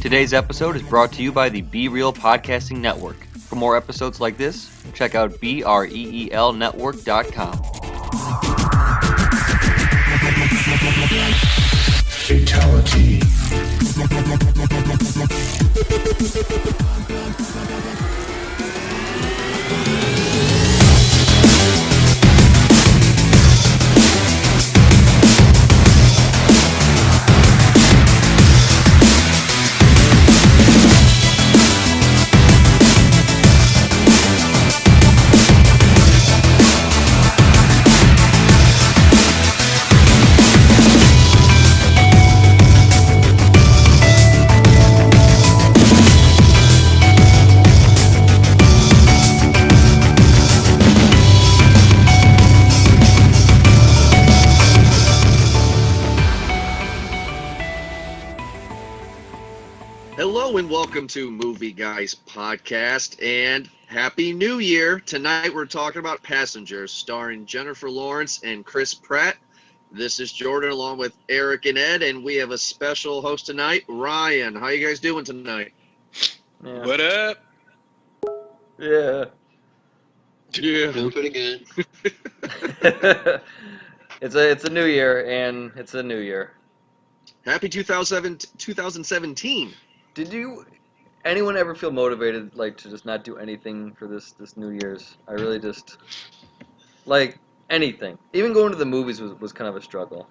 Today's episode is brought to you by the Be Real Podcasting Network. For more episodes like this, check out BREELnetwork.com. Fatality. Hello and welcome to Movie Guys Podcast and Happy New Year. Tonight we're talking about Passengers starring Jennifer Lawrence and Chris Pratt. This is Jordan along with Eric and Ed, and we have a special host tonight, Ryan. How you guys doing tonight? Yeah. What up? Yeah. Yeah. Doing pretty good. It's a new year, and it's a new year. Happy 2017. Did anyone ever feel motivated to just not do anything for this New Year's? I really just anything. Even going to the movies was kind of a struggle.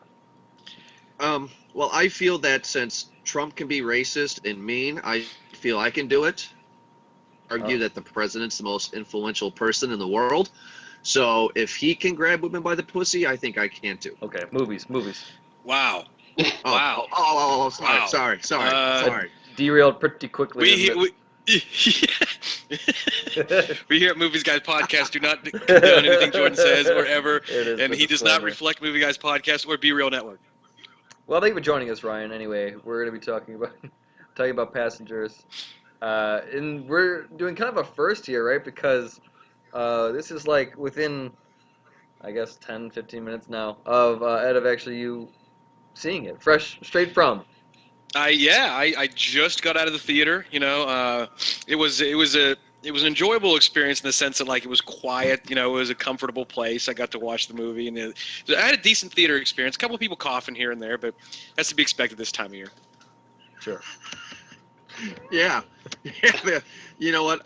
Well, I feel that since Trump can be racist and mean, I feel I can do it. Argue that the president's the most influential person in the world. So if he can grab women by the pussy, I think I can too. Okay, movies. Wow. Wow. Sorry. Derailed pretty quickly. We here at Movies Guys Podcast do not condone anything Jordan says or ever, and he does not reflect Movie Guys Podcast or Be Real Network. Well, thank you for joining us, Ryan. Anyway, we're going to be talking about Passengers, and we're doing kind of a first here, right? Because this is within, I guess, 10, 15 minutes now of Ed of actually you seeing it, straight from. I just got out of the theater. It was an enjoyable experience in the sense that it was quiet. It was a comfortable place. I got to watch the movie, and I had a decent theater experience. A couple of people coughing here and there, but that's to be expected this time of year. Sure. Yeah. You know what?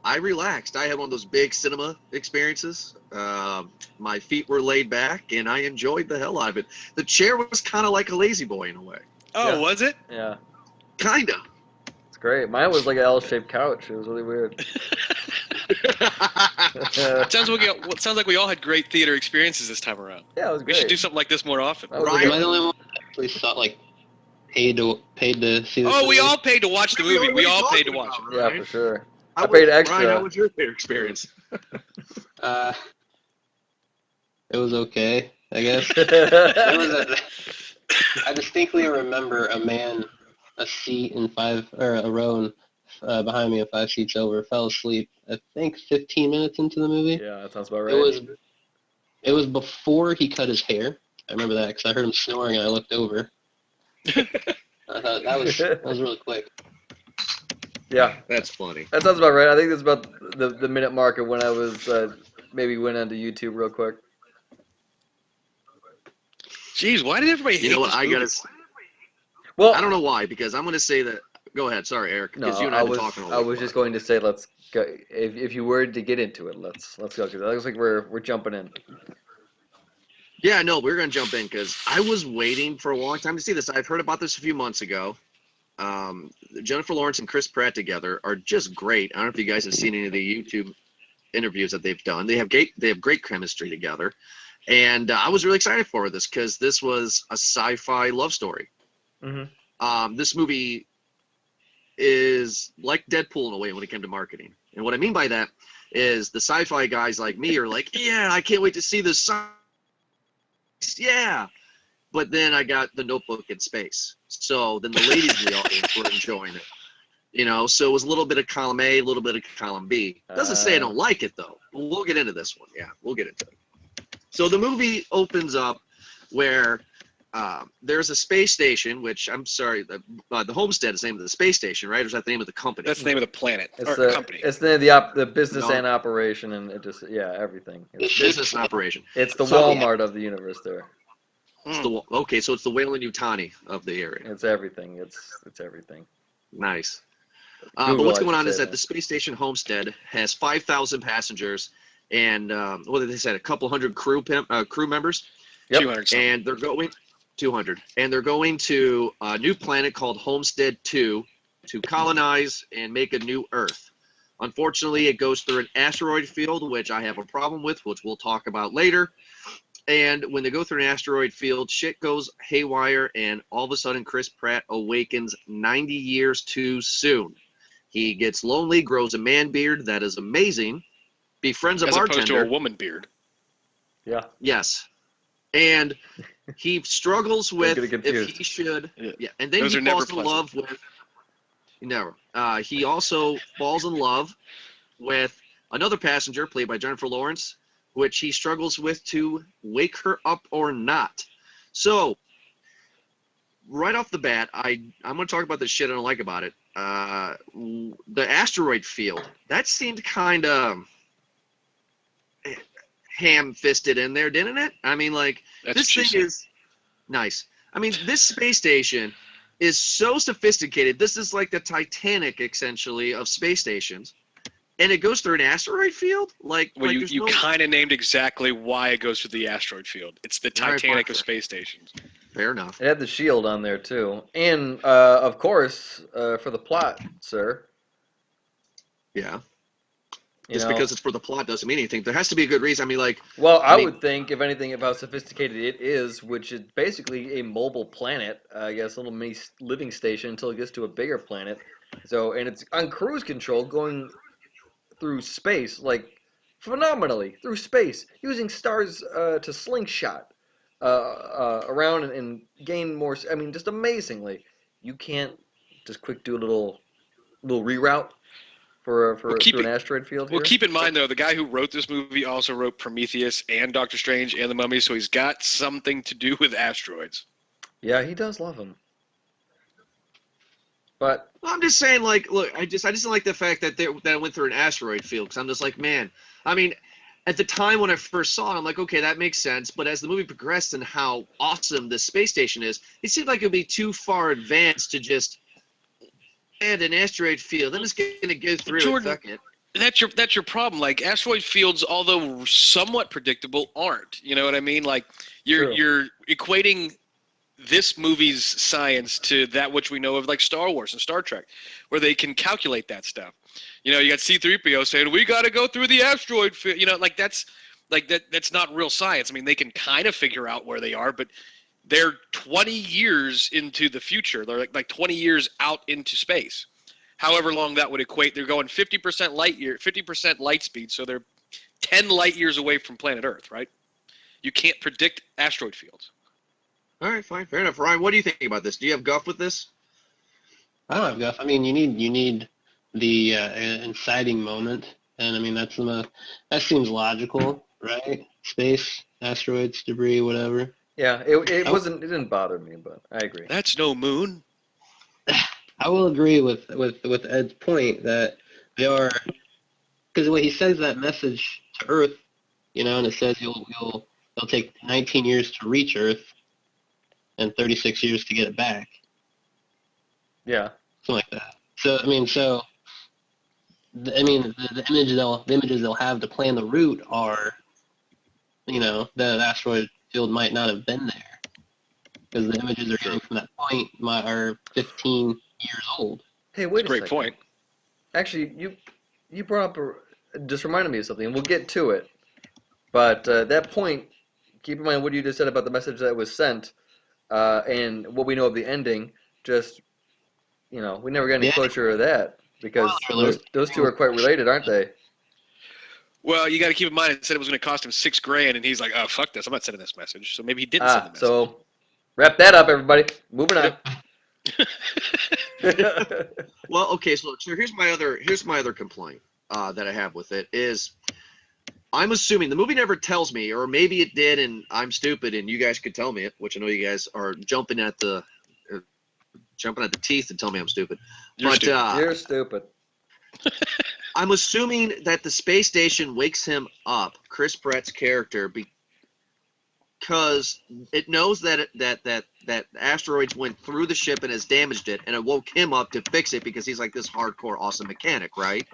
I relaxed. I had one of those big cinema experiences. My feet were laid back, and I enjoyed the hell out of it. The chair was kind of like a lazy boy in a way. Oh, Yeah. was it? Yeah. Kinda. It's great. Mine was like an L-shaped couch. It was really weird. Sounds like we all had great theater experiences this time around. Yeah, it was We great. should do something like this more often. That was Ryan- good. Am I the only one who actually saw paid to see this Oh, we movie? all paid to watch the movie. We all paid to watch it. Yeah, for sure. I I paid extra. Ryan, how was your theater experience? It was okay, I guess. I distinctly remember a row behind me and 5 seats over fell asleep. I think 15 minutes into the movie. Yeah, that sounds about right. It was before he cut his hair. I remember that because I heard him snoring and I looked over. I thought that was really quick. Yeah, That's funny. that sounds about right. I think that's about the minute mark of when I was maybe went onto YouTube real quick. Jeez, why did everybody hate You know what? this I movie? gotta. Well, I don't know why, because I'm gonna say that. Go ahead. Sorry, Eric. no, Because you and I have been talking. I was just going to say let's go. If you were to get into it, let's go. Cause it looks like we're jumping in. Yeah, no, we're gonna jump in because I was waiting for a long time to see this. I've heard about this a few months ago. Jennifer Lawrence and Chris Pratt together are just great. I don't know if you guys have seen any of the YouTube interviews that they've done. They have great chemistry together, and I was really excited for this because this was a sci-fi love story. Mm-hmm. This movie is like Deadpool in a way when it came to marketing, and what I mean by that is the sci-fi guys like me are like, yeah, I can't wait to see this. Yeah. But then I got The Notebook in space. So then the ladies in the audience were enjoying it. So it was a little bit of column A, a little bit of column B. Doesn't say I don't like it, though. We'll get into this one. Yeah, we'll get into it. So the movie opens up where there's a space station, which I'm sorry, the Homestead is the name of the space station, right? Or is that the name of the company? That's the name of the planet It's or the company. it's the the business No. and operation, and it just everything. It's, Business and operation. it's the So- Walmart of the universe. There, It's okay, so it's the Weyland-Yutani of the area. it's everything. It's everything. Nice. Google, But what's I going should on is say that the space station Homestead has 5,000 passengers and what did they say? A couple hundred crew members, Yep. 200 something. and they're going 200, and they're going to a new planet called Homestead 2 to colonize and make a new Earth. Unfortunately, it goes through an asteroid field, which I have a problem with, which we'll talk about later. And when they go through an asteroid field, shit goes haywire, and all of a sudden, Chris Pratt awakens 90 years too soon. He gets lonely, grows a man beard that is amazing, befriends a As opposed to bartender. a woman beard. Yeah. Yes. And he struggles with get if confused. he should. Yeah. Yeah. And then Those he are never falls in pleasant. love with. Never. He also falls in love with another passenger played by Jennifer Lawrence, which he struggles with to wake her up or not. So, right off the bat, I'm going to talk about the shit I don't like about it. The asteroid field, that seemed kind of ham-fisted in there, didn't it? I mean, like, That's this what she thing said. is nice. I mean, this space station is so sophisticated. This is like the Titanic, essentially, of space stations. And it goes through an asteroid field? Like, Well, there's you no... kind of named exactly why it goes through the asteroid field. It's the All right, Titanic fine. of space stations. Fair enough. It had the shield on there too, and of course, for the plot, sir. Yeah. You Just know, because it's for the plot doesn't mean anything. There has to be a good reason. I mean, like, well, I mean- would think, if anything, of how sophisticated it is, which is basically a mobile planet, I guess, a little mini living station until it gets to a bigger planet. So, and it's on cruise control going through space, like phenomenally through space, using stars to slingshot around and gain more. I mean, just amazingly. You can't just quick do a little reroute for Well, keep through an it- asteroid field Well, here. keep in mind, though, the guy who wrote this movie also wrote Prometheus and Doctor Strange and The Mummy, so he's got something to do with asteroids. Yeah, he does love him. But I'm just saying, like, look, I just didn't like the fact that that it went through an asteroid field, because I'm just like, man, I mean, at the time when I first saw it, I'm like, okay, that makes sense. But as the movie progressed and how awesome this space station is, it seemed like it would be too far advanced to just add an asteroid field. I'm just going to go through Jordan- it. Fuck it. That's your problem. Like asteroid fields, although somewhat predictable, aren't. You know what I mean? Like True. you're equating this movie's science to that which we know of, like Star Wars and Star Trek, where they can calculate that stuff. You know, you got C-3PO saying we got to go through the asteroid field. You know, like that's not real science. I mean, they can kind of figure out where they are, but they're 20 years into the future. They're like 20 years out into space. However long that would equate, they're going 50% light speed, so they're 10 light years away from planet Earth, right? You can't predict asteroid fields. All right, fine, fair enough. Ryan, what do you think about this? Do you have guff with this? I don't have guff. I mean, you need the inciting moment, and I mean that seems logical, right? Space, asteroids, debris, whatever. yeah, it wasn't. It didn't bother me, but I agree. That's no moon. I will agree with Ed's point that they are, because when he sends that message to Earth, you know, and it says it'll take 19 years to reach Earth and 36 years to get it back, Yeah, something like that. So I mean, the images they'll have to plan the route are, you know, the asteroid field might not have been there because the images they're getting from that point are 15 years old. Hey, wait a Great second. point. Actually, you brought up just reminded me of something, and we'll get to it. But that point, keep in mind what you just said about the message that was sent, and what we know of the ending. Just we never got any Yeah. closure of that because Spoiler alert. those two are quite related, aren't they? Well, you got to keep in mind it said it was going to cost him $6,000, and he's like, "Oh, fuck this! I'm not sending this message." So maybe he didn't send the message. So wrap that up, everybody. Moving on. Well, okay, so here's my other complaint that I have with it is I'm assuming the movie never tells me, or maybe it did, and I'm stupid, and you guys could tell me it, which I know you guys are jumping at the teeth to tell me I'm stupid. You're stupid. You're stupid. I'm assuming that the space station wakes him up, Chris Pratt's character, because it knows that that asteroids went through the ship and has damaged it, and it woke him up to fix it because he's like this hardcore awesome mechanic, right?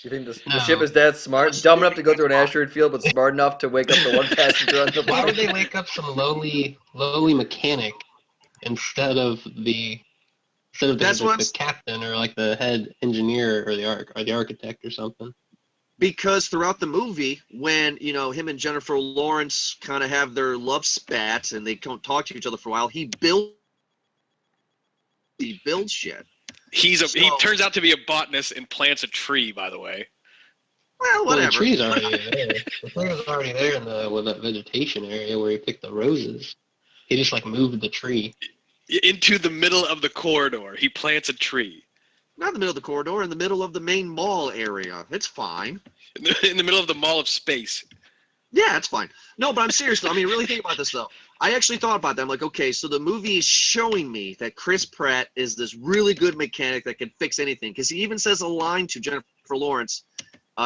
You think the No. ship is that smart, dumb enough to go through an asteroid field, but smart enough to wake up the one passenger on the Why would plane? they wake up some lowly mechanic instead of the That's what I'm the captain or like the head engineer or the architect or something? Because throughout the movie, when him and Jennifer Lawrence kind of have their love spats and they don't talk to each other for a while, he builds shit. He So- turns out to be a botanist and plants a tree, by the way. Well, Well, whatever. the tree's already there. The tree was already there in that vegetation area where he picked the roses. He just like moved the tree. Into the middle of the corridor, he plants a tree. Not in the middle of the corridor, in the middle of the main mall area. It's fine. In the middle of the Mall of Space. Yeah, it's fine. No, but I'm serious though. I mean, really think about this though. I actually thought about that. I'm like, okay, so the movie is showing me that Chris Pratt is this really good mechanic that can fix anything. Because he even says a line to Jennifer Lawrence,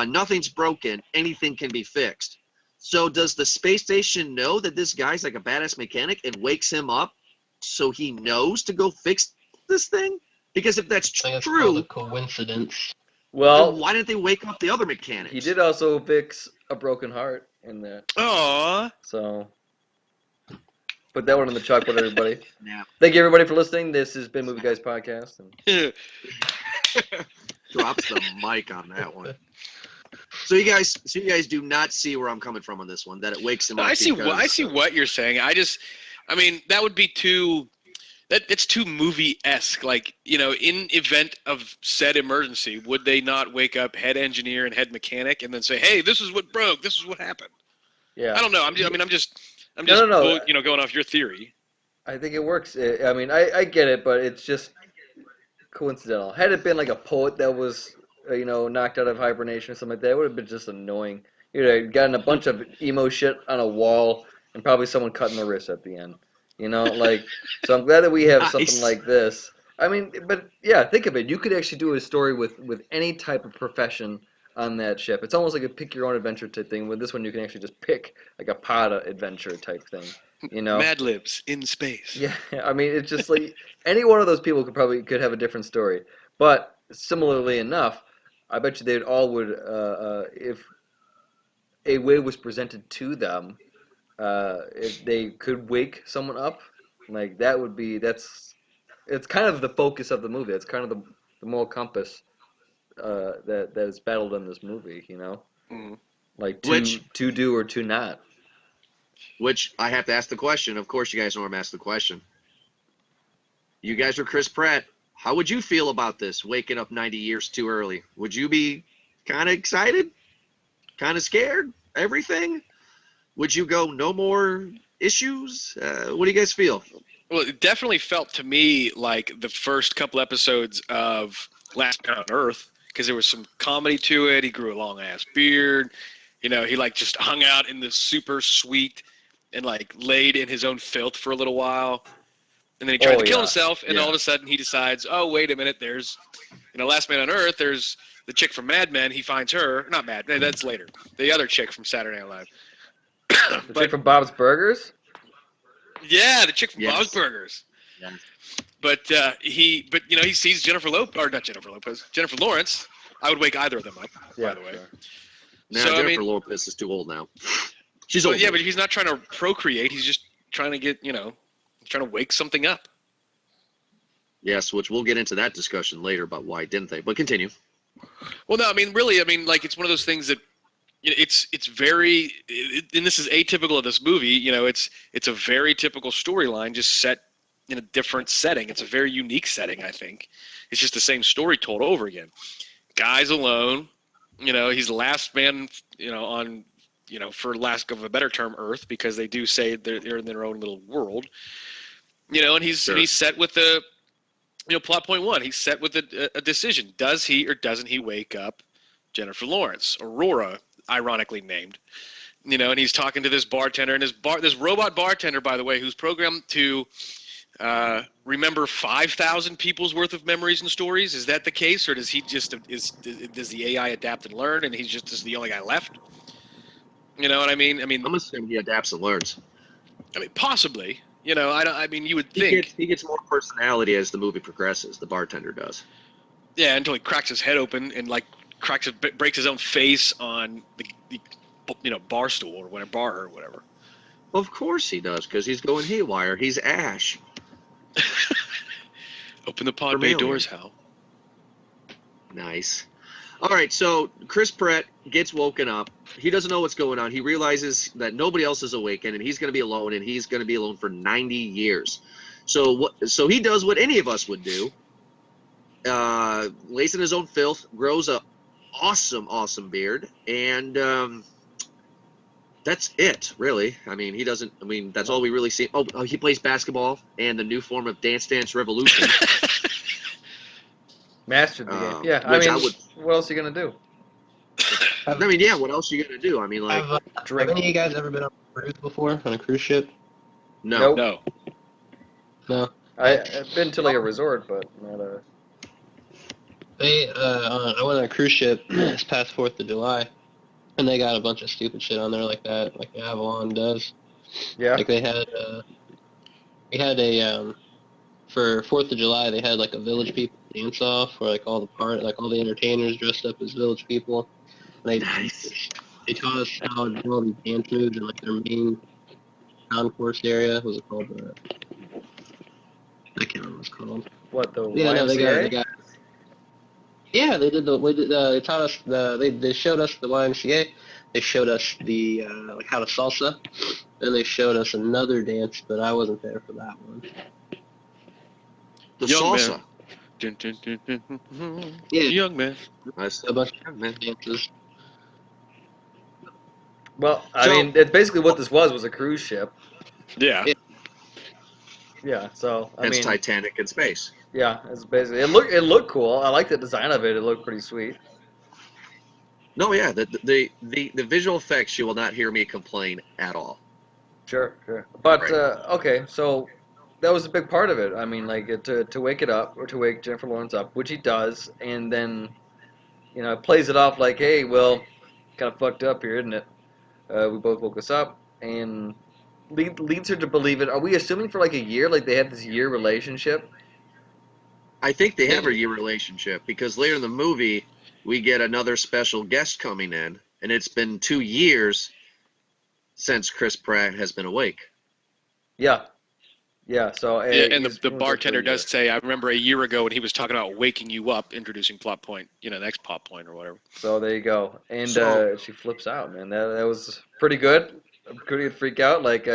nothing's broken, anything can be fixed. So does the space station know that this guy's like a badass mechanic and wakes him up so he knows to go fix this thing? Because if that's I think it's called a true, coincidence. then Well, why didn't they wake up the other mechanics? he did also fix a broken heart in there, Aww. so put that one in the chalkboard, everybody. Yeah. Thank you, everybody, for listening. This has been Movie Guys Podcast. And Drops the mic on that one. So you guys do not see where I'm coming from on this one. That it wakes him up. I see because- what you're saying. I mean, that would be it's too movie-esque. Like, in event of said emergency, would they not wake up head engineer and head mechanic and then say, "Hey, this is what broke. This is what happened." yeah, I don't know. I'm just No. going off your theory. I think it works. I mean, I get it, but it's just coincidental. Had it been like a poet that was, knocked out of hibernation or something like that, it would have been just annoying. You'd have gotten a bunch of emo shit on a wall and probably someone cutting the wrist at the end. So I'm glad that we have something Nice. like this. I mean, but yeah, think of it. You could actually do a story with any type of profession on that ship. It's almost like a pick your own adventure type thing. With this one, you can actually just pick like a pod adventure type thing. Mad Libs in space. Yeah, I mean, it's just like any one of those people could have a different story. But similarly enough, I bet you they all would, if a way was presented to them, if they could wake someone up, like it's kind of the focus of the movie. It's kind of the moral compass that is battled in this movie. Mhm. Like Which- to do or to not. Which I have to ask the question. Of course, you guys know I'm asking the question. You guys are Chris Pratt. How would you feel about this? Waking up 90 years too early. Would you be kind of excited? Kind of scared? Everything? Would you go no more issues? What do you guys feel? Well, it definitely felt to me like the first couple episodes of Last Man on Earth, because there was some comedy to it. He grew a long ass beard. He like just hung out in this super suite and like laid in his own filth for a little while. And then he tried to kill himself, and all of a sudden he decides, oh, wait a minute, there's, Last Man on Earth, there's the chick from Mad Men. He finds her. Not Mad Men, that's later. The other chick from Saturday Night Live. The chick from Bob's Burgers. Yeah, the chick from Yes. Bob's Burgers. Yeah. But he sees Jennifer Lawrence. I would wake either of them up, by the way. Sure. Now, So, I Jennifer mean- Lopez is too old now. She's So, old. yeah, but he's not trying to procreate. He's just trying to get, trying to wake something up. Yes, which we'll get into that discussion later about why didn't they. But continue. Well, no, I mean, really, like it's one of those things that it's very, and this is atypical of this movie. It's a very typical storyline, just set in a different setting. It's a very unique setting, I think. It's just the same story told over again. Guy's alone. He's the last man. On for lack of a better term, Earth, because they do say they're in their own little world. And he's set with the. Plot point one, he's set with a decision. Does he or doesn't he wake up Jennifer Lawrence, Aurora, ironically named. You know, and he's talking to this bartender, and this robot bartender, by the way, who's programmed to remember 5,000 people's worth of memories and stories. Is that the case, or does he just does the AI adapt and learn, and he's just the only guy left? You know what I mean? I'm assuming he adapts and learns. Possibly. You know, I mean, you would He think. gets more personality as the movie progresses. The bartender does. Yeah, until he cracks his head open and like breaks his own face on the bar stool or whatever, bar or whatever. Of course he does, because he's going haywire. He's Ash. Open the pod bay doors, Hal. Nice. All right, so Chris Pratt gets woken up. He doesn't know what's going on. He realizes that nobody else is awakened, and he's going to be alone, and he's going to be alone for 90 years. So he does what any of us would do. Lays in his own filth, grows a awesome beard, and that's it, really. I mean, he doesn't. I mean, that's all we really see. Oh, he plays basketball and the new form of Dance Dance Revolution. Mastered the game. Yeah, which I mean, what else are you gonna do? I mean, yeah. What else are you gonna do? I mean, like, Have any of you guys ever been on a cruise before, on a cruise ship? no. Nope. No. No. I've been to like a resort, but not a. I went on a cruise ship this past 4th of July, and they got a bunch of stupid shit on there like that, like Avalon does. Yeah. Like they had for 4th of July, they had like a Village People dance off, where like all the entertainers dressed up as Village People. And they taught us how to do all these dance moves in like their main concourse area. What was it called? I can't remember what it's called. What the Yeah, no, YMCA? they got. Yeah, they did they taught us they showed us the YMCA. They showed us the like how to salsa, and they showed us another dance, but I wasn't there for that one. The Young salsa. man. Dun, dun, dun, dun, dun, dun. Yeah. Young man. That's A bunch young man. of dances. Well, I So- mean, it's basically what this was a cruise ship. Yeah. Yeah. So I Hence mean, Titanic in space. yeah, it's basically it looked cool. I like the design of it. It looked pretty sweet. No, yeah. The visual effects, you will not hear me complain at all. Sure. But Right. okay, so that was a big part of it. I mean, like to wake it up or to wake Jennifer Lawrence up, which he does, and then plays it off like, hey, well, kind of fucked up here, isn't it? We both woke us up, and leads her to believe it. Are we assuming for like a year, like they had this year relationship? I think they have a year relationship, because later in the movie we get another special guest coming in, and it's been 2 years since Chris Pratt has been awake. Yeah. So Yeah, and he's the doing bartender good for a does say, I remember a year ago when he was talking about waking you up, introducing plot point, next plot point or whatever. year. So there you go, and So- she flips out, man. That was pretty good. A pretty good freak out. Like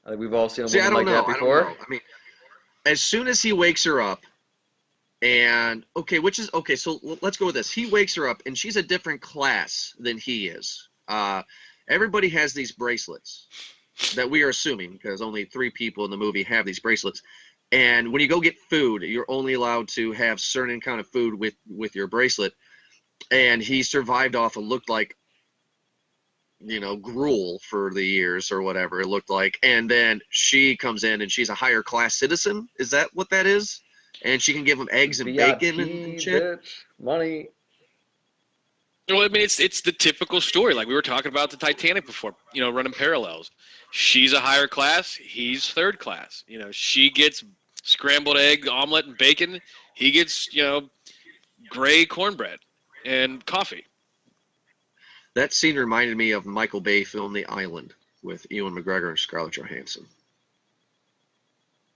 we've all seen a See, woman like that before. I don't know. I mean, as soon as he wakes her up, and so let's go with this. He wakes her up, and she's a different class than he is. Everybody has these bracelets that we are assuming, because only 3 people in the movie have these bracelets. And when you go get food, you're only allowed to have certain kind of food with your bracelet. And he survived off and looked like, gruel for the years or whatever it looked like. And then she comes in and she's a higher class citizen. Is that what that is? And she can give him eggs and bacon and shit. bitch, money. Well, I mean, it's the typical story. Like we were talking about the Titanic before, running parallels. She's a higher class. He's third class. She gets scrambled egg, omelet, and bacon. He gets, gray cornbread and coffee. That scene reminded me of Michael Bay film The Island with Ewan McGregor and Scarlett Johansson.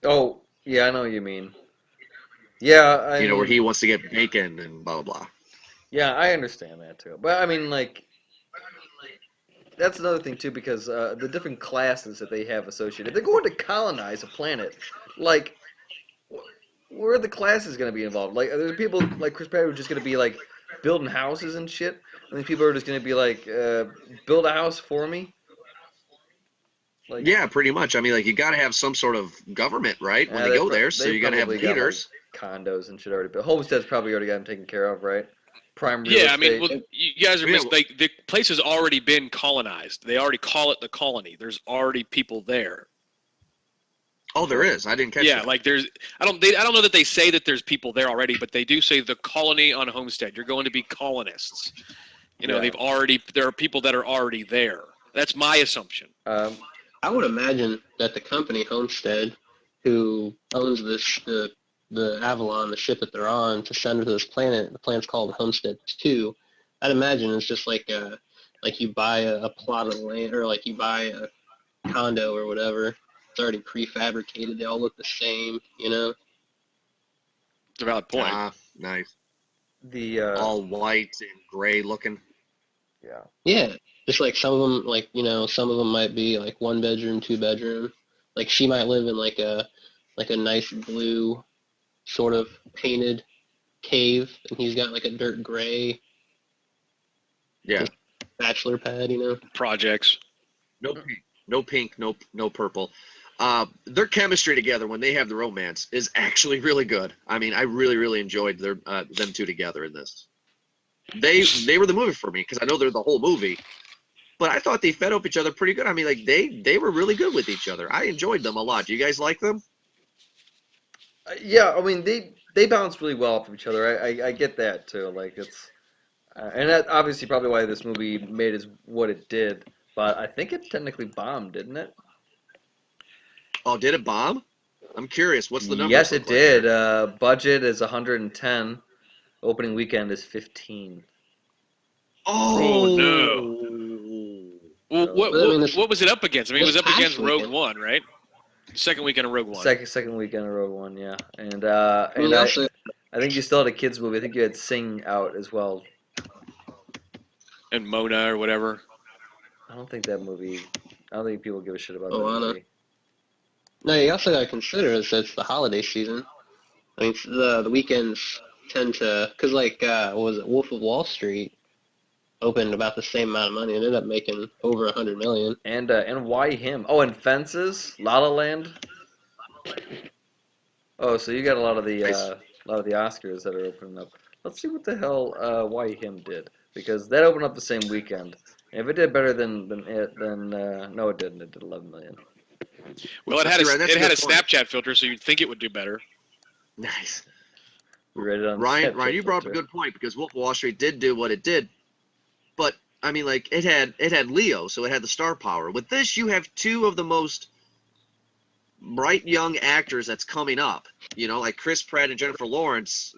Oh, yeah, I know what you mean. Yeah, Where he wants to get bacon and blah, blah, blah. Yeah, I understand that too. But I mean, like, that's another thing too, because the different classes that they have associated. They're going to colonize a planet. Like, where are the classes going to be involved? Like, are there people like Chris Pratt who are just going to be like building houses and shit? And these people are just going to be like, build a house for me? Like, Yeah, pretty much. I mean, like, you got to have some sort of government, right? When Yeah, they go pro- there, so they you got to have probably got, leaders. condos and shit already built. Homestead's probably already got them taken care of, right? prime real Yeah, I estate. mean, well, you guys are Yeah, like the place has already been colonized. They already call it the colony. There's already people there. Oh, there is. I didn't catch Yeah, that. like there's I don't know that they say that there's people there already, but they do say the colony on Homestead. You're going to be colonists. You know, Yeah. there are people that are already there. That's my assumption. I would imagine that the company Homestead, who owns the Avalon, the ship that they're on, to send her to this planet. The planet's called Homestead 2. I'd imagine it's just like you buy a plot of land, or like you buy a condo or whatever. It's already prefabricated. They all look the same, you know. It's a valid point. Ah, nice. The All white and gray looking. yeah. Yeah, just like some of them, like some of them might be like 1 bedroom, 2 bedroom. Like she might live in like a nice blue sort of painted cave, and he's got like a dirt gray Yeah. bachelor pad, you know. Projects. No pink, no purple. Their chemistry together when they have the romance is actually really good. I mean, I really enjoyed them two together in this. They were the movie for me because I know they're the whole movie, but I thought they fed off each other pretty good. I mean, like they were really good with each other. I enjoyed them a lot. Do you guys like them? Yeah, I mean they bounce really well off of each other. I get that too. Like it's and that obviously probably why this movie made is what it did. But I think it technically bombed, didn't it? Oh, did it bomb? I'm curious. What's the numbers? Yes, it look like did. there? Budget is 110. Opening weekend is 15. Oh, no. Well, So- what, But, I mean, what, this- what was it up against? I mean, it was this up against past Rogue weekend- One, right? Second weekend of Rogue One. Second weekend in Rogue One, yeah. And I mean, and also, I think you still had a kids movie. I think you had Sing out as well. And Mona or whatever. I don't think that movie. I don't think people give a shit about that Moana. movie. no, you also got to consider is that it's the holiday season. I mean, the weekends tend to, because like, what was it, Wolf of Wall Street opened about the same amount of money and ended up making over 100 million. And why him? Oh, and Fences, La La Land. Oh, so you got a lot of the Oscars that are opening up. Let's see what the hell Why Him did, because that opened up the same weekend. And if it did better than it, then no, it didn't. It did 11 million. Well, it had You're right, that's it a had a good point. Snapchat filter, so you'd think it would do better. Nice. We rated on the Ryan, Snapchat you brought up a filter. good point because Wolf of Wall Street did do what it did, but I mean, like it had Leo, so it had the star power. With this, you have two of the most bright young actors that's coming up. You know, like Chris Pratt and Jennifer Lawrence.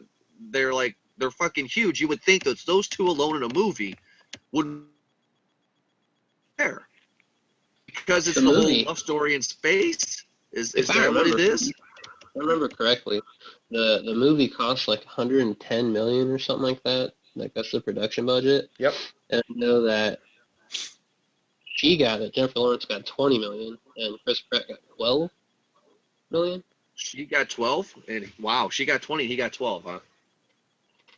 They're fucking huge. You would think that those two alone in a movie would there because it's The the movie- whole love story in space. Is If I that what it remember- is? If I remember correctly, the movie cost like 110 million or something like that. Like that's the production budget. Yep. And I know that Jennifer Lawrence got 20 million, and Chris Pratt got 12 million. She got 12, and wow, she got 20. He got 12, huh?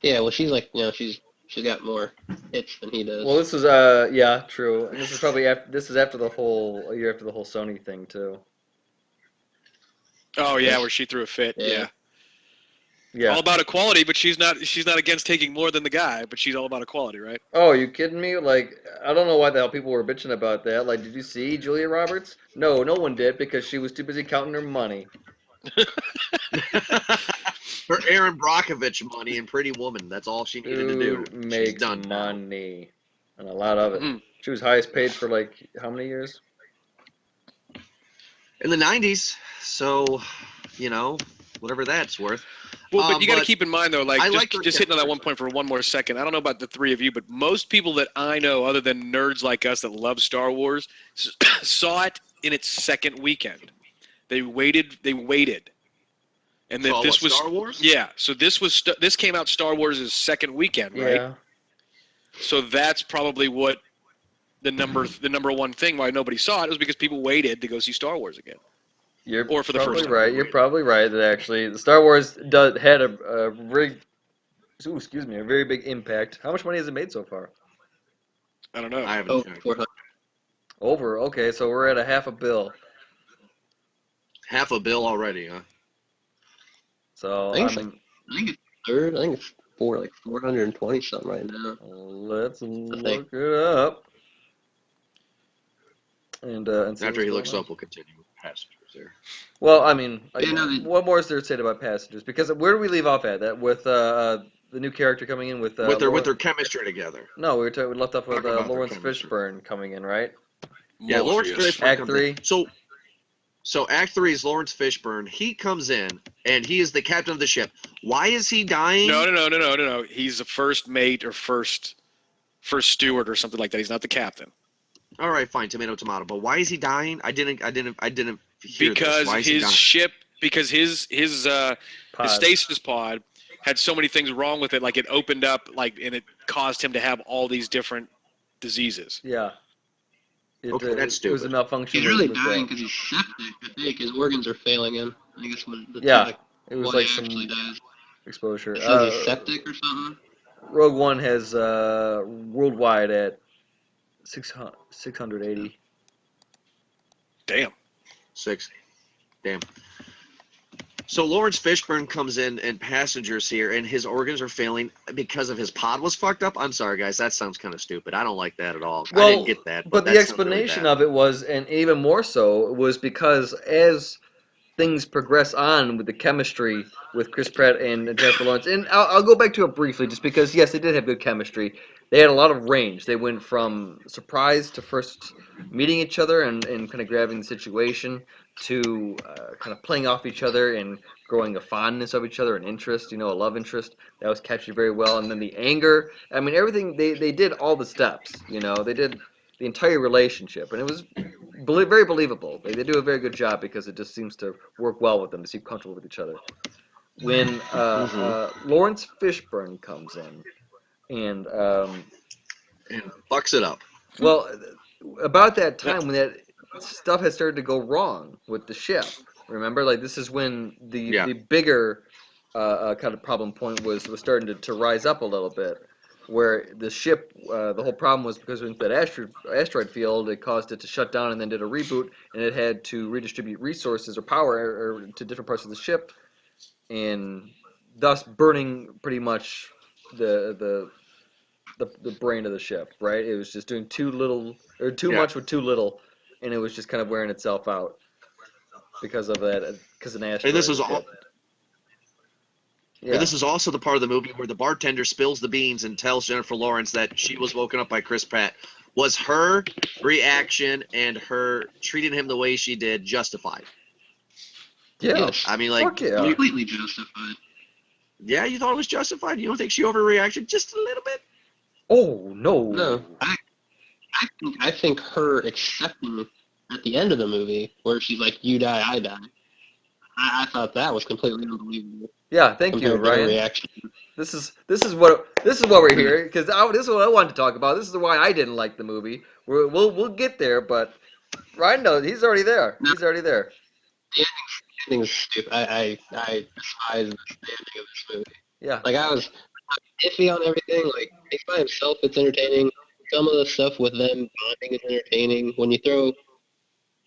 Yeah, well, she's like, she's got more hits than he does. Well, this was yeah, true. And this is probably after the whole a year after the whole Sony thing too. Oh yeah, where she threw a fit. Yeah. Yeah. Yeah. All about equality, but she's not against taking more than the guy, but she's all about equality, right? Oh, you kidding me? Like, I don't know why the hell people were bitching about that. Like, did you see Julia Roberts? No, no one did because she was too busy counting her money. Her Aaron Brockovich money and Pretty Woman. That's all she needed to do. Dude She's makes done now. money. And a lot of it. Mhm. She was highest paid for, like, how many years? In the 90s, so, you know, whatever that's worth. Well, but you got to but keep in mind though, like I just, like her just hitting on that character. one point for one more second. I don't know about the three of you, but most people that I know, other than nerds like us that love Star Wars, saw it in its second weekend. They waited, and then Saw this what, was Star Wars? Yeah, so this came out Star Wars' second weekend, right? Yeah. So that's probably what the number one thing why nobody saw it was because people waited to go see Star Wars again. You're Or for the probably first time. right. You're probably right that actually the Star Wars had a very, a very big impact. How much money has it made so far? I don't know. I haven't Oh, checked. 400. Over. Okay, so we're at a half a bill. Half a bill already, huh? So I think I'm, I think it's third. I think it's like 420 something right now. Let's think. look it up. And see After what's he going looks on. up, we'll continue with passengers there. Well, I mean, Yeah, no, what more is there to say about Passengers? Because where do we leave off at? That with the new character coming in with With their Lawrence. chemistry together. No, we left off with Talk about their Lawrence chemistry. Fishburne coming in, right? Yeah, Lawrence Morpheus. Fishburne Act comes 3. in. So Act 3 is Lawrence Fishburne. He comes in and he is the captain of the ship. Why is he dying? No. He's the first mate or first steward or something like that. He's not the captain. All right, fine, tomato. But why is he dying? I didn't hear Because this. Why is he his dying? ship, because his Pod. stasis pod had so many things wrong with it, like it opened up, and it caused him to have all these different diseases. Yeah. Okay, that's It was a stupid. malfunction. He's really with dying that. because he's septic. I think his organs are failing him. I think that's what. Yeah, like it was why like he some actually dies. exposure. It says he's septic or something. Rogue One has worldwide at 680. Damn. 6. Damn. So Lawrence Fishburne comes in and passengers here, and his organs are failing because of his pod was fucked up. I'm sorry, guys. That sounds kind of stupid. I don't like that at all. I didn't get that. But that the sounds really explanation bad. of it was, and even more so, was because as things progress on with the chemistry with Chris Pratt and Jennifer Lawrence, and I'll go back to it briefly, just because yes, they did have good chemistry. They had a lot of range. They went from surprise to first meeting each other and kind of grabbing the situation to kind of playing off each other and growing a fondness of each other, an interest, a love interest that was captured very well. And then the anger. I mean, everything they did all the steps. They did the entire relationship, and it was very believable. They do a very good job because it just seems to work well with them. They seem comfortable with each other. When Lawrence Fishburne comes in, and And fucks it up. well, about that time when that stuff had started to go wrong with the ship. Remember, like this is when the bigger kind of problem point was starting to rise up a little bit, where the ship, the whole problem was because in that asteroid field, it caused it to shut down and then did a reboot, and it had to redistribute resources or power to different parts of the ship, and thus burning pretty much the brain of the ship. Right? It was just doing too little or too much with too little, and it was just kind of wearing itself out because of that, because an asteroid. And this is all. hit. Yeah. And this is also the part of the movie where the bartender spills the beans and tells Jennifer Lawrence that she was woken up by Chris Pratt. Was her reaction and her treating him the way she did justified? Yeah. Yes. I mean, like, Fuck yeah. Completely justified. Yeah, you thought it was justified? You don't think she overreacted just a little bit? Oh no. No, I think her accepting at the end of the movie where she's like, "You die, I die." I thought that was completely unbelievable. Yeah, thank you, compared to her Ryan. reaction. This is what we're here because this is what I wanted to talk about. This is why I didn't like the movie. We'll get there, but Ryan knows he's already there. He's already there. The ending's stupid. I despise the ending of this movie. Yeah. Like I was iffy on everything. Like by himself, it's entertaining. Some of the stuff with them bonding is entertaining. When you throw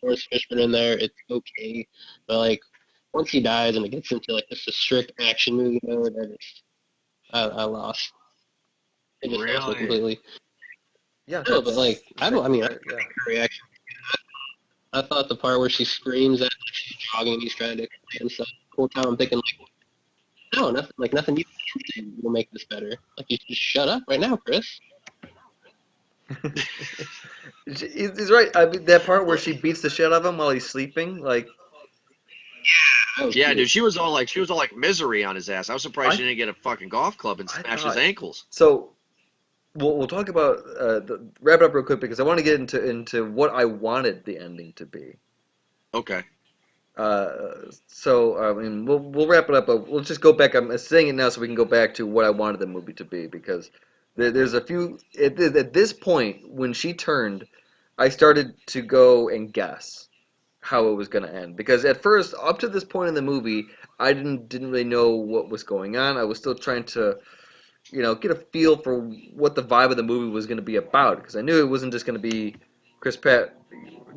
Lawrence Fishburne in there, it's okay. But like once he dies and it gets into like just a strict action movie mode, I lost. It just lost me completely. Yeah. No, but like I yeah. her reaction. I thought the part where she screams at like she's jogging and he's trying to explain stuff. The whole time I'm thinking like, no, nothing you can say will make this better. Like you just shut up right now, Chris. He's right. I mean, that part where she beats the shit out of him while he's sleeping, like. Yeah, Cool. dude, she was all like misery on his ass. I was surprised she didn't get a fucking golf club and smash his ankles. So, we'll talk about wrap it up real quick because I want to get into what I wanted the ending to be. Okay. So I mean, we'll wrap it up, but we'll just go back. I'm saying it now so we can go back to what I wanted the movie to be because there's a few at this point when she turned, I started to go and guess how it was going to end because at first, up to this point in the movie, I didn't really know what was going on. I was still trying to get a feel for what the vibe of the movie was going to be about because I knew it wasn't just going to be Chris Pratt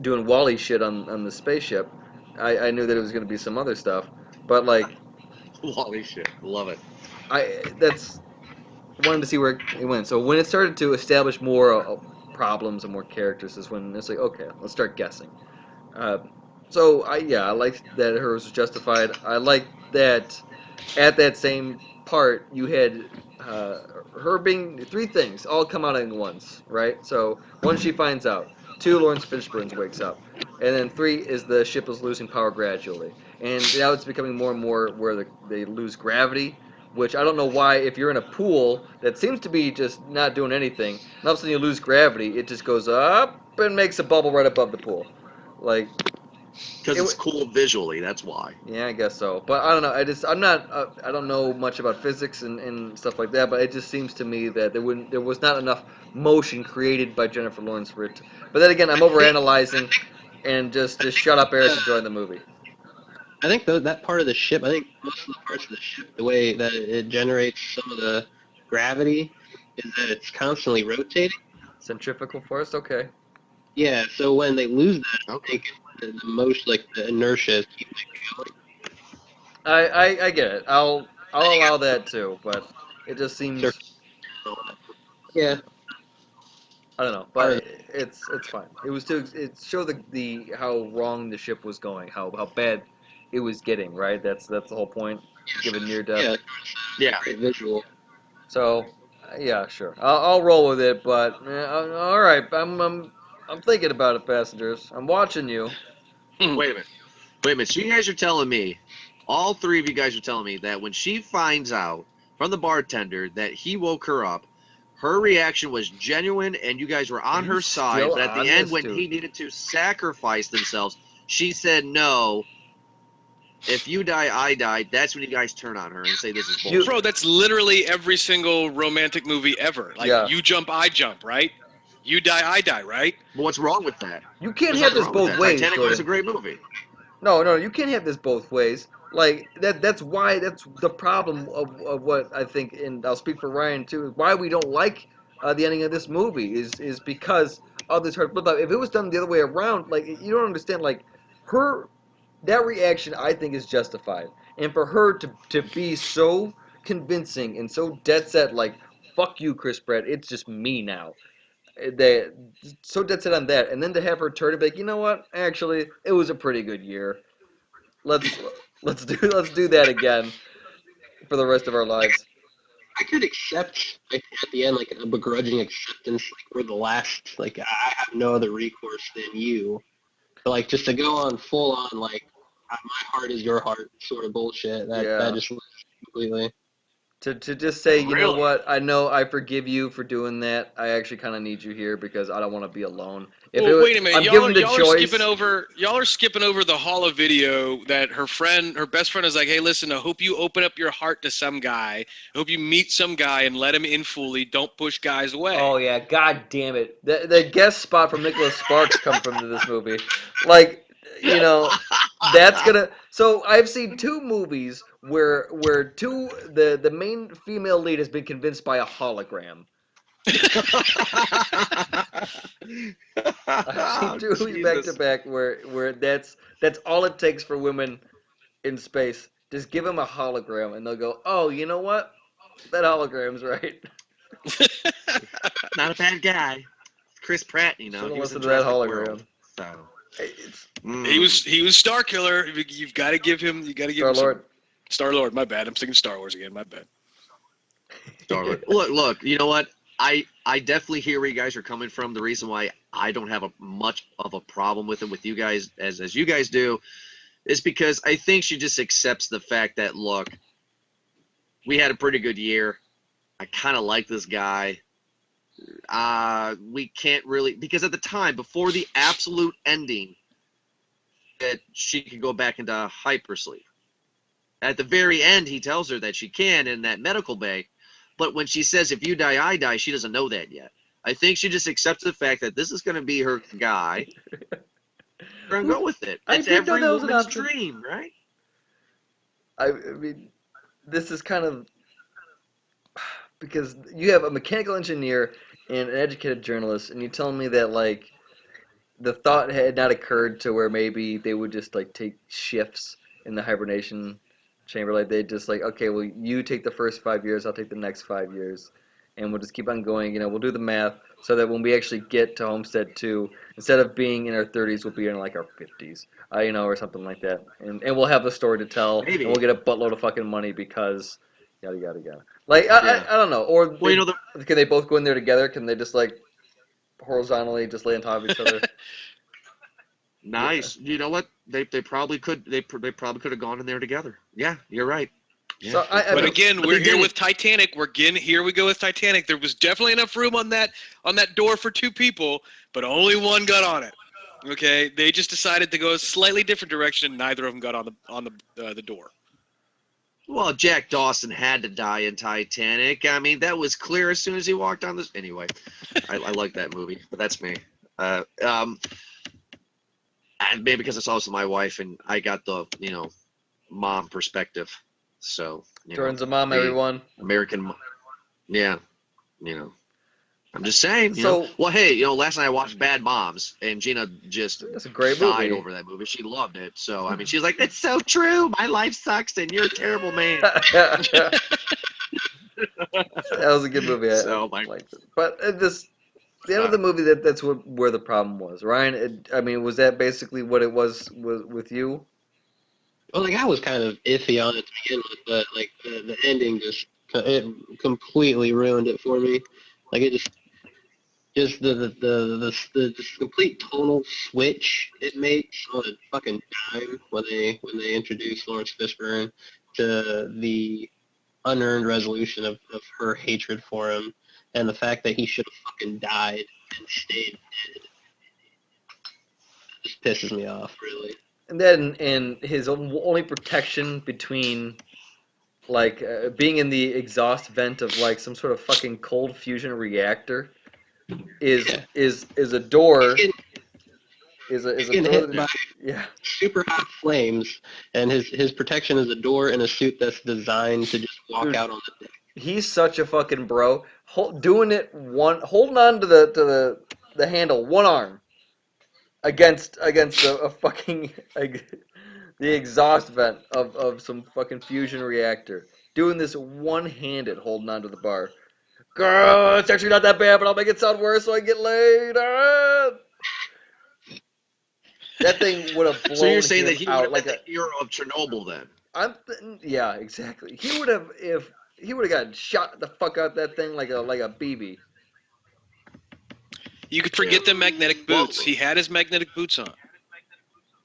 doing Wally shit on the spaceship. I knew that it was going to be some other stuff, but like Wally shit. Love it. that's wanted to see where it went. So when it started to establish more problems and more characters, is when it's like, okay, let's start guessing. Uh, I like that hers was justified. I like that at that same part you had uh, her being three things all come out at once, right? So one, she finds out. Two, Lawrence Fishburne wakes up, and then three is the ship is losing power gradually, and now it's becoming more and more where they lose gravity. Which I don't know why. If you're in a pool that seems to be just not doing anything, and all of a sudden you lose gravity, it just goes up and makes a bubble right above the pool. Like Because it, it's cool visually. That's why. yeah, I guess so. But I don't know. I'm not. I don't know much about physics and stuff like that. But it just seems to me that there was not enough motion created by Jennifer Lawrence for it. But then again, I'm overanalyzing, and just shut up, Eric, and join the movie. I think that part of the ship, I think most of the parts of the ship, the way that it generates some of the gravity is that it's constantly rotating. Centrifugal force. Okay. Yeah, so when they lose that, I Okay. think the most, like, the inertia is keeping it going. I get it. I'll allow that too. But it just Sure. seems Yeah, I don't know. part But of it's fine. It was to it showed the how wrong the ship was going. How bad it was getting. Right. That's the whole point. Given near death. yeah, Yeah. great visual. So, yeah, sure. I'll roll with it, but all right. I'm thinking about it, passengers. I'm watching you. Wait a minute. Wait a minute. So you guys are telling me, all three of you guys are telling me that when she finds out from the bartender that he woke her up, her reaction was genuine and you guys were on You her side. still But at the on end, this, when dude? he needed to sacrifice themselves, she said no. If you die, I die. That's when you guys turn on her and say this is You- bullshit. Bro, that's literally every single romantic movie ever. Like, Yeah. you jump, I jump, right? You die, I die, right? But what's wrong with that? You can't There's have nothing this wrong with both that. ways, Titanic was a Jordan. great movie. No, you can't have this both ways. Like that's why that's the problem of what I think, and I'll speak for Ryan too. Is why we don't like the ending of this movie is because of this hard flip up. If it was done the other way around, like you don't understand, like her that reaction I think is justified, and for her to be so convincing and so dead set, like fuck you, Chris Pratt, it's just me now. They so dead set on that, and then to have her turn and be like, you know what, actually, it was a pretty good year. Let's let's do that again for the rest of our lives. I could accept, like, at the end, like, a begrudging acceptance, like, we're the last, like, I have no other recourse than you. But, like, just to go on full on, like, my heart is your heart sort of bullshit, that Yeah. just was completely. To just say, you know Really? what, I know I forgive you for doing that. I actually kind of need you here because I don't want to be alone. Well, wait a minute. I'm Y'all, given the y'all are choice. skipping over. Y'all are skipping over the hall of video that her best friend, is like, "Hey, listen. I hope you open up your heart to some guy. I hope you meet some guy and let him in fully. Don't push guys away." Oh yeah, god damn it! The guest spot from Nicholas Sparks come from this movie, like you know that's gonna. So I've seen two movies where the main female lead has been convinced by a hologram. I've seen two movies back to Jesus. back where that's all it takes for women in space. Just give them a hologram and they'll go, oh, you know what? That hologram's right. Not a bad guy. Chris Pratt, you know, Should have he was in listened to that Jurassic hologram. World. So It's He was Star Killer. You've got to give him. You got to give Star him some. Lord. Star Lord. My bad. I'm thinking Star Wars again. My bad. Star-Lord. Look. You know what? I definitely hear where you guys are coming from. The reason why I don't have a much of a problem with it with you guys as you guys do is because I think she just accepts the fact that look, we had a pretty good year. I kind of like this guy. We can't really because at the time before the absolute ending that she could go back into hypersleep. At the very end, he tells her that she can in that medical bay. But when she says, if you die, I die, she doesn't know that yet. I think she just accepts the fact that this is going to be her guy. We're going to go with it. I It's did know every that was an woman's option. dream, right? I mean, this is kind of because you have a mechanical engineer and an educated journalist, and you telling me that like the thought had not occurred to where maybe they would just like take shifts in the hibernation chamber, like they just like okay, well you take the first 5 years, I'll take the next 5 years. and we'll just keep on going. We'll do the math so that when we actually get to Homestead 2, instead of being in our 30s, we'll be in like our 50s, or something like that. And we'll have a story to tell, Maybe. and we'll get a buttload of fucking money because yada yada yada. Like Yeah. I don't know. Or Well, can they both go in there together? Can they just like horizontally just lay on top of each other? nice. You know what? They probably could. They probably could have gone in there together. Yeah, you're right. Yeah, So I But mean, again, But we're they here did with Titanic. Here we go with Titanic. There was definitely enough room on that door for 2 people, but only one got on it. Okay, they just decided to go a slightly different direction. Neither of them got on the door. Well, Jack Dawson had to die in Titanic. I mean, that was clear as soon as he walked on this. Anyway, I like that movie, but that's me. And maybe because it's also my wife, and I got the mom perspective. So Jordan's a mom, the everyone. American, yeah, I'm just saying. So- Well, hey, last night I watched Bad Moms, and Gina just It's a great died movie. over that movie. She loved it. So I mean, she's like, "It's so true. My life sucks, and you're a terrible man." That was a good movie. So, I liked it. But the end of the movie, that's where the problem was. Ryan, I mean, was that basically what it was with you? Well, like I was kind of iffy on it to begin with, but like the ending it completely ruined it for me. Like it just the just complete tonal switch it makes on a fucking dime when they introduce Lawrence Fishburne to the unearned resolution of her hatred for him and the fact that he should have fucking died and stayed dead. Just pisses me off, really. And then, and his only protection between like being in the exhaust vent of like some sort of fucking cold fusion reactor is Yeah. is a door. He's Is a getting door. hit by Yeah. super hot flames, and his protection is a door in a suit that's designed to just walk Dude. out on the deck. He's such a fucking bro. Doing it holding on to the handle, one arm against a fucking the exhaust vent of some fucking fusion reactor. Doing this one-handed, holding on to the bar. Girl, it's actually not that bad, but I'll make it sound worse so I get laid. That thing would have blown So you're saying him that he would out have like been the hero of Chernobyl then? yeah, exactly. He would have if he would have gotten shot the fuck out that thing like a BB. You could forget the magnetic boots. Well- He had his magnetic boots on.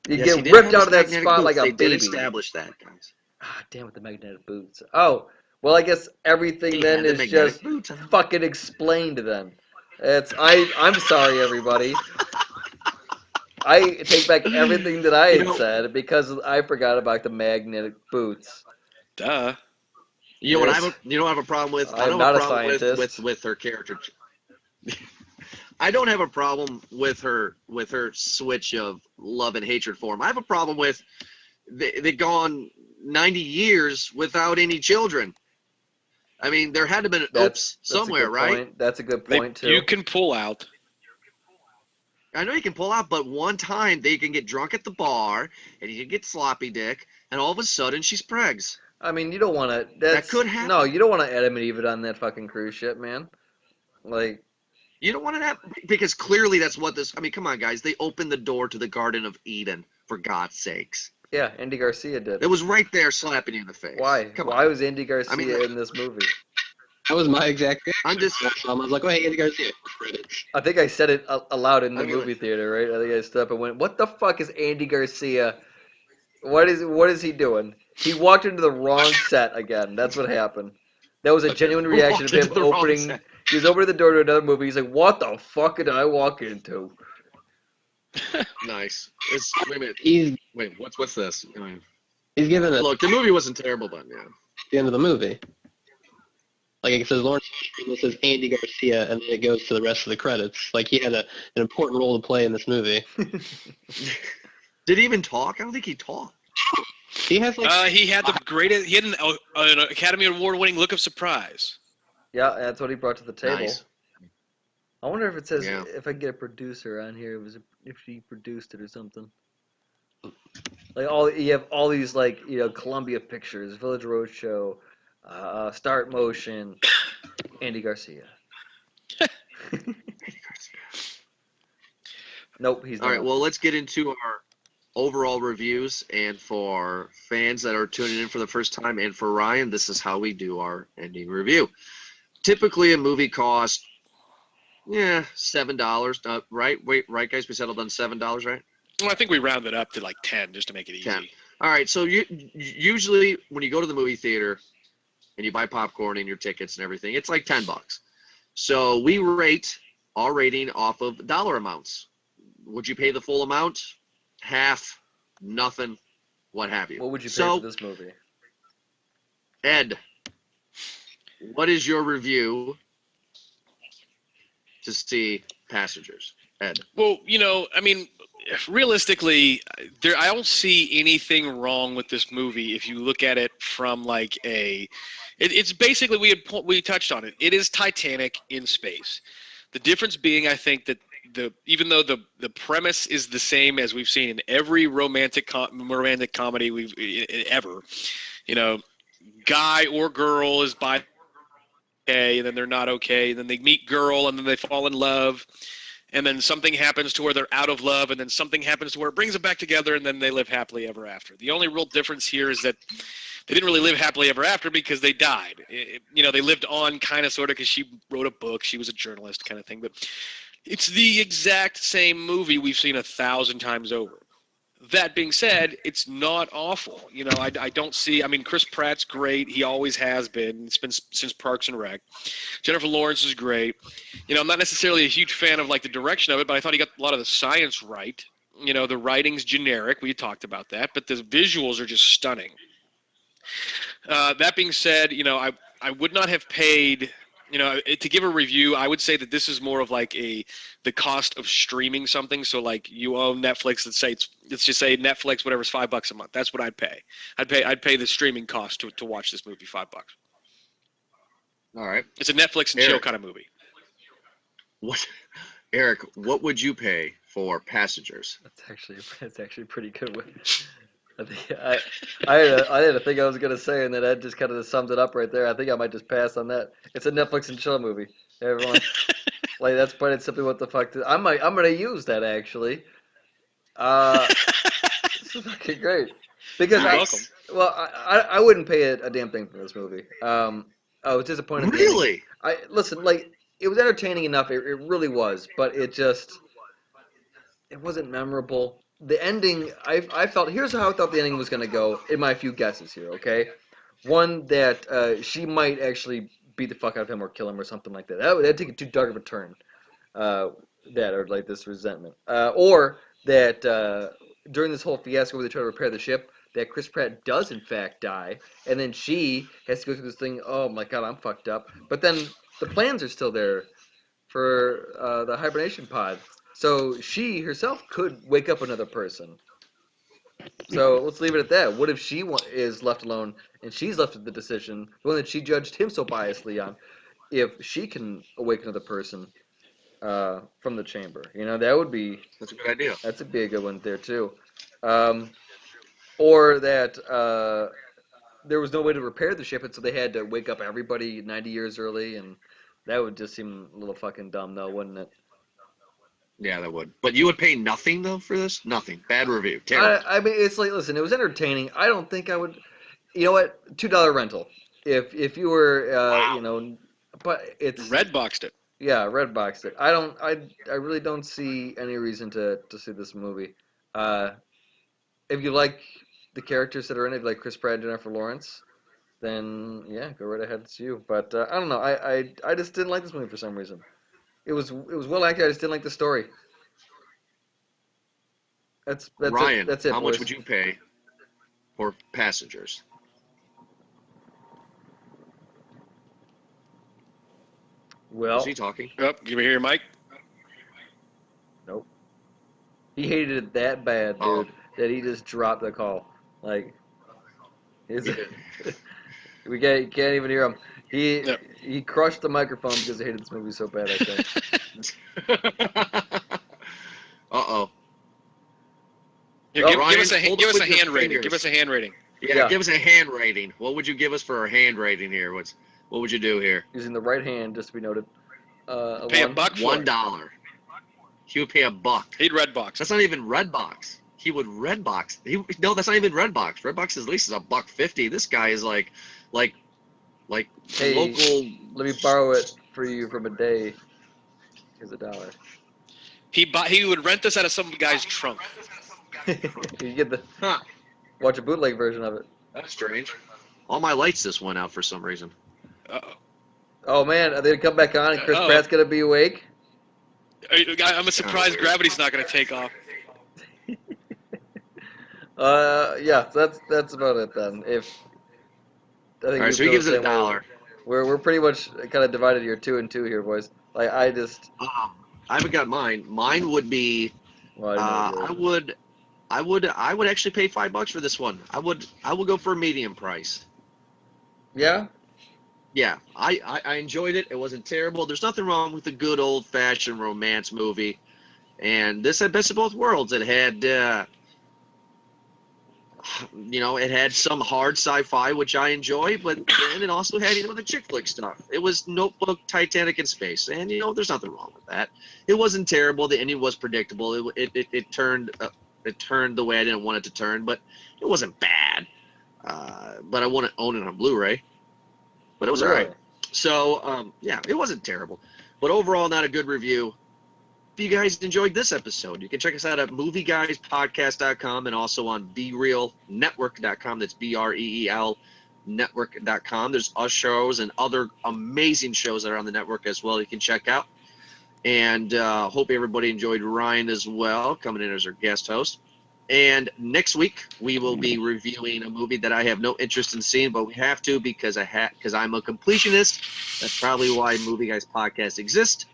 You Yes, he get did ripped have his out of that magnetic spot boots. like a They baby. did establish that, guys. Ah, damn it, the magnetic boots. Oh, well, I guess everything He then had the is magnetic just boots on. fucking explained then. I'm sorry, everybody. I take back everything that I had said because I forgot about the magnetic boots. Duh. You know what Yes. I have a problem with? I I'm don't not have a a problem scientist. with her character. I don't have a problem with her switch of love and hatred for him. I have a problem with they gone 90 years without any children. I mean, there had to have been an oops That's a somewhere, good right? point. That's a good point too. You can pull out. I know you can pull out, but one time they can get drunk at the bar and you can get sloppy dick, and all of a sudden she's pregs. I mean, you don't want to. That could happen. No, you don't want to Adam and Eve it on that fucking cruise ship, man. Like, You don't want to have because clearly that's what this. I mean, come on, guys. They opened the door to the Garden of Eden for God's sakes. yeah, Andy Garcia did. It was right there, slapping you in the face. Why? Come Why on. was Andy Garcia in this movie? That was my exact reaction. I'm just. I was like, oh, hey, Andy Garcia. Credits. I think I said it aloud in the I mean, movie theater, right? I think I stood up and went, "What the fuck is Andy Garcia? What is he doing?" He walked into the wrong set again. That's what happened. That was a genuine reaction of Walked into him the wrong opening. set. He was opening the door to another movie. He's like, "What the fuck did I walk into?" Nice. Wait a minute. He's Wait, what's this? I mean, given it look, the movie wasn't terrible, but yeah. at the end of the movie. Like it says Lawrence Fishburne, this is Andy Garcia, and then it goes to the rest of the credits. Like he had an important role to play in this movie. Did he even talk? I don't think he talked. He has like He had the greatest. He had an Academy Award-winning look of surprise. Yeah, that's what he brought to the table. Nice. I wonder if it says Yeah. if I can get a producer on here. If she produced it or something. Like you have all these like Columbia Pictures, Village Roadshow, Start Motion, Andy Garcia. Nope, he's not. All right, well, let's get into our overall reviews. And for fans that are tuning in for the first time, and for Ryan, this is how we do our ending review. Typically, a movie costs, $7. Right? Wait, right, guys? We settled on $7, right? Well, I think we rounded up to like 10 just to make it easy. 10. All right, so usually when you go to the movie theater and you buy popcorn and your tickets and everything, it's like $10. So we rate our rating off of dollar amounts. Would you pay the full amount? Half, nothing, what have you. What would you pay So, for this movie? Ed, what is your review to see Passengers? Ed. Well, I mean, realistically, I don't see anything wrong with this movie if you look at it from like it's basically we touched on it. It is Titanic in space. The difference being, I think that even though the premise is the same as we've seen in every romantic comedy we've ever, guy or girl is bi okay, and then they're not okay, and then they meet girl, and then they fall in love, and then something happens to where they're out of love, and then something happens to where it brings them back together, and then they live happily ever after. The only real difference here is that they didn't really live happily ever after because they died. They lived on kind of sort of because she wrote a book, she was a journalist kind of thing, but it's the exact same movie we've seen 1,000 times over. That being said, it's not awful. I don't see. I mean, Chris Pratt's great. He always has been. It's been since Parks and Rec. Jennifer Lawrence is great. I'm not necessarily a huge fan of like the direction of it, but I thought he got a lot of the science right. The writing's generic. We talked about that, but the visuals are just stunning. That being said, I would not have paid. To give a review, I would say that this is more of like the cost of streaming something. So like you own Netflix, let's just say Netflix, whatever's $5 a month. That's what I'd pay. I'd pay the streaming cost to watch this movie, $5. All right. It's a Netflix and chill kind of movie. Eric, what would you pay for Passengers? That's actually a pretty good one. I had a thing I was gonna say, and then Ed just kind of summed it up right there. I think I might just pass on that. It's a Netflix and chill movie. Everyone, like that's quite simply what the fuck. I'm gonna use that actually. This is fucking great because You're welcome. I wouldn't pay a damn thing for this movie. I was disappointed. Really? Listen, like it was entertaining enough. It really was, but it wasn't memorable. The ending, I felt, here's how I thought the ending was going to go in my few guesses here, okay? One, that she might actually beat the fuck out of him or kill him or something like that. That'd take it too dark of a turn, or like this resentment. Or that during this whole fiasco where they try to repair the ship, that Chris Pratt does in fact die, and then she has to go through this thing, oh my god, I'm fucked up. But then the plans are still there for the hibernation pod. So she herself could wake up another person. So let's leave it at that. What if she is left alone and she's left with the decision, the one that she judged him so biasly on, if she can awaken another person from the chamber? That would be... That's a good idea. That's a big good one there, too. Or that there was no way to repair the ship, and so they had to wake up everybody 90 years early, and that would just seem a little fucking dumb, though, wouldn't it? Yeah, that would. But you would pay nothing, though, for this? Nothing. Bad review. Terrible. I mean, it's like, listen, it was entertaining. I don't think I would... You know what? $2 rental. If you were, Wow. But it's... Redboxed it. Yeah, Redboxed it. I really don't see any reason to see this movie. If you like the characters that are in it, like Chris Pratt and Jennifer Lawrence, then yeah, go right ahead. It's you. But I don't know. I just didn't like this movie for some reason. It was well acted. I just didn't like the story. That's Ryan, it. That's it. how much boys. would you pay for Passengers? Well, Is he talking? Oh, give me your mic. nope. He hated it that bad, dude, Oh. that he just dropped the call. Like, we can't even hear him. Yep. He crushed the microphone because he hated this movie so bad, I think. Uh-oh. Here, Oh, give Ryan, us a hold give up us a with your hand rating. fingers. Give us a hand rating. Yeah, Yeah. give us a hand rating. What would you give us for our hand rating here? What would you do here? using the right hand, just to be noted. Pay a One. buck for $1. it. He would pay a buck. He'd red box. That's not even Redbox. He would Redbox. No, that's not even Redbox. Redbox's lease is $1.50. This guy is like Hey, local. Let me borrow it for you from a day. Here's $1. He would rent this out of some guy's trunk. You get the Huh? watch a bootleg version of it. That's strange. All my lights just went out for some reason. Uh-oh. Oh man, are they gonna come back on and Chris Uh-oh. Pratt's gonna be awake? I'm surprised gravity's not going to take off. Yeah, so that's about it then. If I think All we right, so he feel gives the it same way. $1. We're pretty much kind of divided here, 2 and 2 here, boys. Like I just, I haven't got mine. Mine would be. well, I know yours. I would actually pay $5 for this one. I would go for a medium price. Yeah, Yeah, I enjoyed it. It wasn't terrible. There's nothing wrong with a good old fashioned romance movie, and this had best of both worlds. It had, it had some hard sci-fi which I enjoy, but then it also had the chick flick stuff. It was Notebook, Titanic in space, and there's nothing wrong with that. It wasn't terrible. The ending was predictable. It turned the way I didn't want it to turn, but it wasn't bad. But I want to own it on Blu-ray. But it was all right. So, yeah, it wasn't terrible. But overall, not a good review. If you guys enjoyed this episode, you can check us out at movieguyspodcast.com and also on BeRealNetwork.com. That's BREEL network.com. There's us shows and other amazing shows that are on the network as well you can check out. And hope everybody enjoyed Ryan as well, coming in as our guest host. And next week we will be reviewing a movie that I have no interest in seeing, but we have to because I'm a completionist. That's probably why Movie Guys Podcast exists,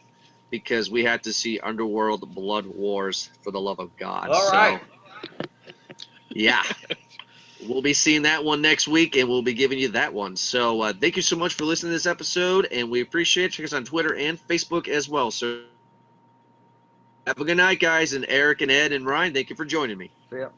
because we had to see Underworld Blood Wars for the love of God. All right. So, yeah. We'll be seeing that one next week, and we'll be giving you that one. So thank you so much for listening to this episode, and we appreciate it. Check us on Twitter and Facebook as well. So have a good night, guys, and Eric and Ed and Ryan, thank you for joining me. So yeah.